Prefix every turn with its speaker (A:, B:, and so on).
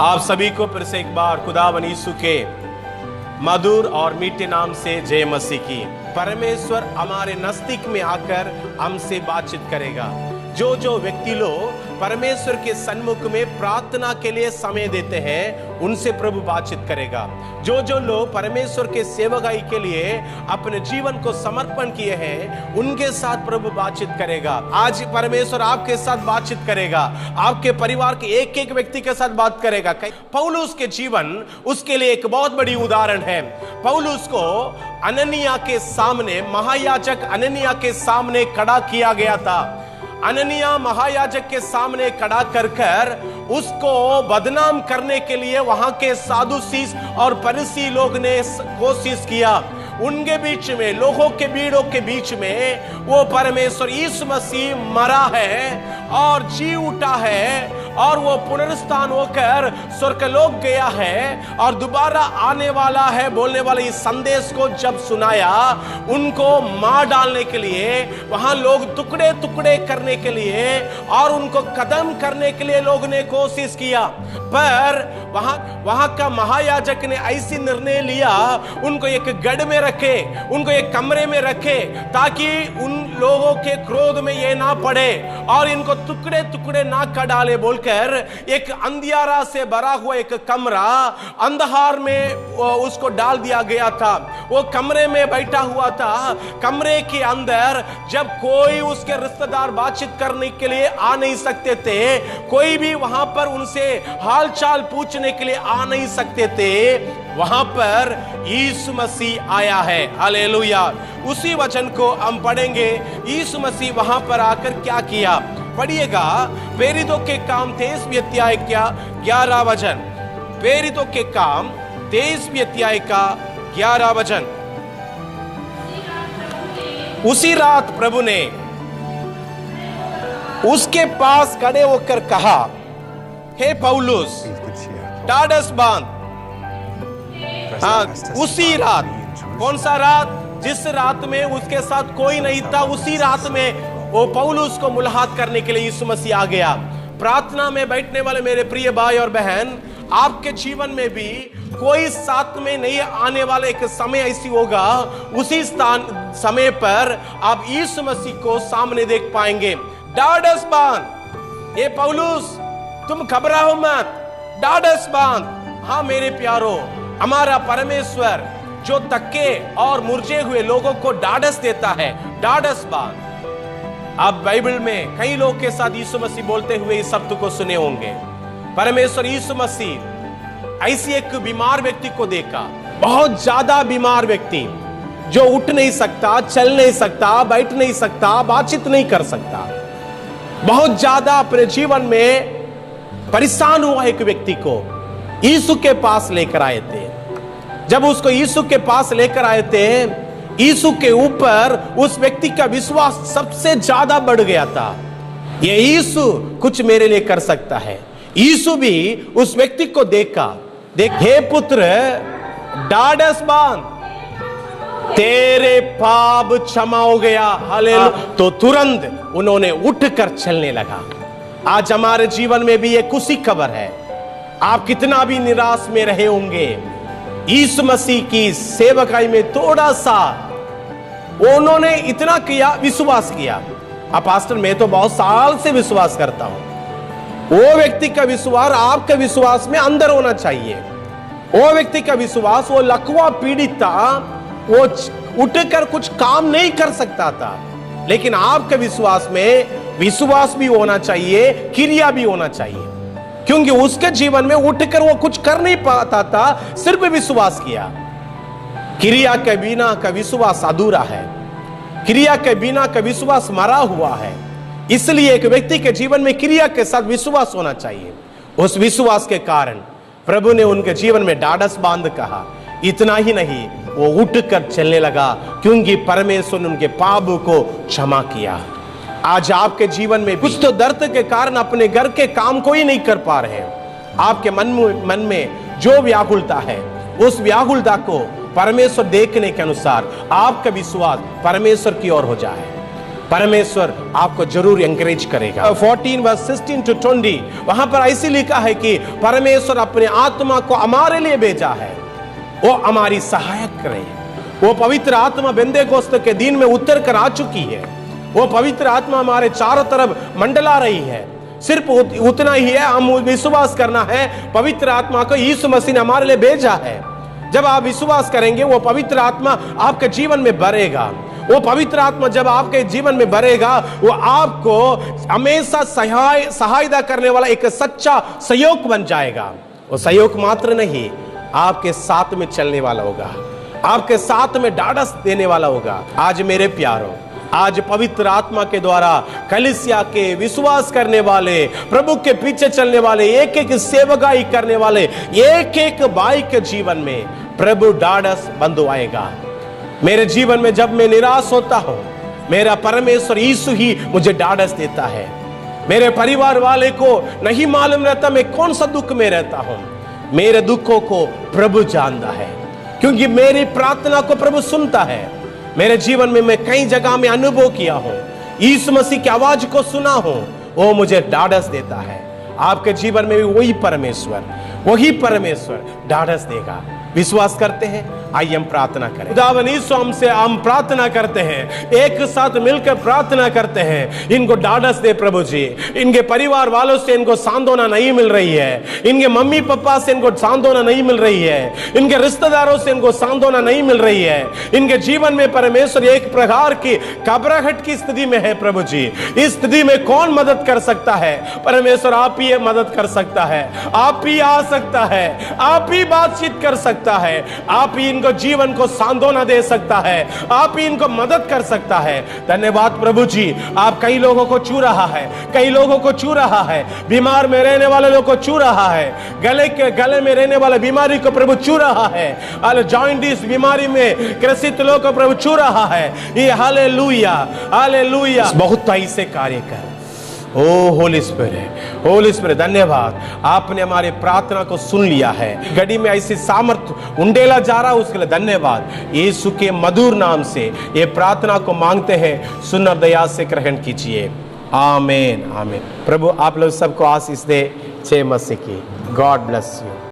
A: आप सभी को फिर से एक बार खुदावन यीशु के मधुर और मीठे नाम से जय मसीह की। परमेश्वर हमारे नजदीक में आकर हमसे बातचीत करेगा। जो व्यक्ति लोग परमेश्वर के सन्मुख में प्रार्थना के लिए समय देते हैं उनसे प्रभु बातचीत करेगा। जो लोग परमेश्वर के सेवकाई के लिए अपने जीवन को समर्पण किए हैं उनके साथ प्रभु बातचीत करेगा। आज परमेश्वर आपके साथ बातचीत करेगा, आपके परिवार के एक एक व्यक्ति के साथ बात करेगा। पौलुस के जीवन उसके लिए एक बहुत बड़ी उदाहरण है। पौलुस को अननिया के सामने, महायाजक अननिया के सामने खड़ा किया गया था। अननिया महायाजक के सामने खड़ा कर उसको बदनाम करने के लिए वहां के सादुसीस और फरीसी लोग ने कोशिश किया। उनके बीच में, लोगों के भीड़ों के बीच में वो परमेश्वर यीशु मसीह मरा है और जी उठा है और वो पुनरुत्थान होकर स्वर्गलोक गया है और दोबारा आने वाला है बोलने वाले इस संदेश को जब सुनाया, उनको मार डालने के लिए, वहां लोग टुकड़े टुकड़े करने के लिए और उनको कदम करने के लिए लोग ने कोशिश किया। पर वहां का महायाजक ने ऐसी निर्णय लिया, उनको एक गढ़ में रखे, उनको एक कमरे में रखे ताकि उन लोगों के क्रोध में ये ना पड़े और इनको टुकड़े टुकड़े ना कर डाले बोलकर एक अंधियारा से भरा हुआ एक कमरा अंधकार में उसको डाल दिया गया था। वो कमरे में बैठा हुआ था। कमरे के अंदर जब कोई उसके रिश्तेदार बातचीत करने के लिए आ नहीं सकते थे, कोई भी वहां पर उनसे हालचाल पूछने के लिए आ नहीं सकते थे, वहां पर यीशु मसीह आया है। हालेलुया। उसी वचन को हम पढ़ेंगे। यीशु मसीह वहां पर आकर क्या किया, पढ़िएगा। प्रेरितों के काम 23वें अध्याय का 11 वचन। प्रेरितों के काम 23वें अध्याय का 11 वचन। उसी रात प्रभु ने उसके पास खड़े होकर कहा, हे पौलुस, ढाढ़स बांध। उसी रात, कौन सा रात? जिस रात में उसके साथ कोई नहीं था, उसी रात में वो पौलुस को मुलाकात करने के लिए यीशु मसीह आ गया। प्रार्थना में बैठने वाले मेरे प्रिय भाई और बहन, आपके जीवन में भी कोई साथ में नहीं आने वाला एक समय ऐसी होगा, उसी समय पर आप यीशु मसीह को सामने देख पाएंगे। ढाढ़स बांध, ये पौलुस तुम घबराओ मत, ढाढ़स बांध। हाँ मेरे प्यारो, हमारा परमेश्वर जो थके और मुरझे हुए लोगों को ढाढ़स देता है, ढाढ़स बांध। आप बाइबल में कई लोग के साथ यीशु मसीह बोलते हुए इस शब्द को सुने होंगे। परमेश्वर यीशु मसीह ऐसी एक बीमार व्यक्ति को देखा, बहुत ज्यादा बीमार व्यक्ति जो उठ नहीं सकता, चल नहीं सकता, बैठ नहीं सकता, बातचीत नहीं कर सकता, बहुत ज्यादा अपने जीवन में परेशान हुआ एक व्यक्ति को यीशु के पास लेकर आए थे। जब उसको यीशु के पास लेकर आए थे, यीशु के ऊपर उस व्यक्ति का विश्वास सबसे ज्यादा बढ़ गया था। ये यीशु कुछ मेरे लिए कर सकता है। यीशु भी उस व्यक्ति को देखा, देख, हे पुत्र, ढाढ़स बांध, तेरे पाप क्षमा हो गया। हालेलुया। तो तुरंत उन्होंने उठकर चलने लगा। आज हमारे जीवन में भी एक खुशी खबर है। आप कितना भी निराश में रहे होंगे, यीशु मसीह की सेवकाई में थोड़ा सा उन्होंने इतना किया, विश्वास किया। अब पास्टर, मैं तो बहुत साल से विश्वास करता हूं। वो व्यक्ति का विश्वास आपके विश्वास में अंदर होना चाहिए। वो व्यक्ति का विश्वास, वो लकवा पीड़ित था, वो उठकर कुछ काम नहीं कर सकता था, लेकिन आपके विश्वास में विश्वास भी होना चाहिए, क्रिया भी होना चाहिए, क्योंकि उसके जीवन में उठकर वो कुछ कर नहीं पाता था, सिर्फ विश्वास किया। क्रिया के बिना का विश्वास अधूरा है। क्रिया के बिना का विश्वास मरा हुआ है। इसलिए एक व्यक्ति के जीवन में क्रिया के साथ विश्वास होना चाहिए। उस विश्वास के कारण प्रभु ने उनके जीवन में ढाढ़स बांध कहा। इतना ही नहीं, वो उठकर चलने लगा, क्योंकि परमेश्वर ने उनके पाप को क्षमा किया। आज आपके जीवन में कुछ तो दर्द के कारण अपने घर के काम को ही नहीं कर पा रहे हैं। आपके मन में जो व्याकुलता है, उस व्याकुलता को परमेश्वर देखने के अनुसार आपका विश्वास परमेश्वर की ओर हो जाए। परमेश्वर आपको जरूर एंकरेज करेगा। 14 वर्स 16 to 20 वहां पर ऐसे लिखा है कि परमेश्वर अपने आत्मा को हमारे लिए भेजा है, वो हमारी सहायक करे। वो पवित्र आत्मा बेंतेकोस्त के दिन में उतर कर आ चुकी है। वो पवित्र आत्मा हमारे चारों तरफ मंडला रही है। सिर्फ उतना ही है, हम विश्वास करना है पवित्र आत्मा को यीशु मसीह ने हमारे लिए भेजा है। जब आप विश्वास करेंगे वो पवित्र आत्मा आपके जीवन में भरेगा। वो पवित्र आत्मा जब आपके जीवन में भरेगा वो आपको हमेशा सहायता करने वाला एक सच्चा सहयोग बन जाएगा। वो सहयोग मात्र नहीं, आपके साथ में चलने वाला होगा, आपके साथ में ढाढ़स देने वाला होगा। आज मेरे प्यारों, आज पवित्र आत्मा के द्वारा कलीसिया के विश्वास करने वाले, प्रभु के पीछे चलने वाले, एक एक सेवकाई करने वाले, एक एक भाई के जीवन में प्रभु ढाढ़स बंधवाएगा। मेरे जीवन में जब मैं निराश होता हूं, मेरा परमेश्वर यीशु ही मुझे ढाढ़स देता है। मेरे परिवार वाले को नहीं मालूम रहता मैं कौन सा दुख में रहता हूं, मेरे दुखों को प्रभु जानता है, क्योंकि मेरी प्रार्थना को प्रभु सुनता है। मेरे जीवन में मैं कई जगह में अनुभव किया हूं, यीशु मसीह की आवाज को सुना हूं, वो मुझे ढाढ़स देता है। आपके जीवन में भी वही परमेश्वर ढाढ़स देगा। विश्वास करते हैं? आइए हम प्रार्थना करें। खुदावन यीशु हमसे हम प्रार्थना करते हैं, एक साथ मिलकर प्रार्थना करते हैं, इनको ढाढ़स दे प्रभु जी। इनके परिवार वालों से इनको सांत्वना नहीं मिल रही है, इनके मम्मी पापा से इनको सांत्वना नहीं मिल रही है, इनके रिश्तेदारों से इनको सांत्वना नहीं मिल रही है। इनके जीवन में परमेश्वर एक प्रकार की घबराहट की स्थिति में है प्रभु जी। इस स्थिति में कौन मदद कर सकता है? परमेश्वर आप ही मदद कर सकता है, आप ही आ सकता है, आप ही बातचीत कर सकता है, आप ही इनको जीवन को सांत्वना दे सकता है, आप ही इनको मदद कर सकता है। धन्यवाद प्रभु जी, आप कई लोगों को छू रहा है, कई लोगों को छू रहा है, बीमार में रहने वाले लोगों को छू रहा है, गले में रहने वाले बीमारी को प्रभु छू रहा है, जॉइंटिस बीमारी में ग्रसित लोगों को प्रभु छू रहा है। ये हालेलुया हालेलुया, बहुत ऐसे कार्य कर। ओ होली स्पिरिट धन्यवाद, आपने हमारे प्रार्थना को सुन लिया है। घड़ी में ऐसी सामर्थ उंडेला जा रहा है, उसके लिए धन्यवाद। यीशु के मधुर नाम से ये प्रार्थना को मांगते हैं, सुन दया से ग्रहण कीजिए। आमीन आमीन। प्रभु आप लोग सबको आशीष दे। जय मसीह की। God bless you.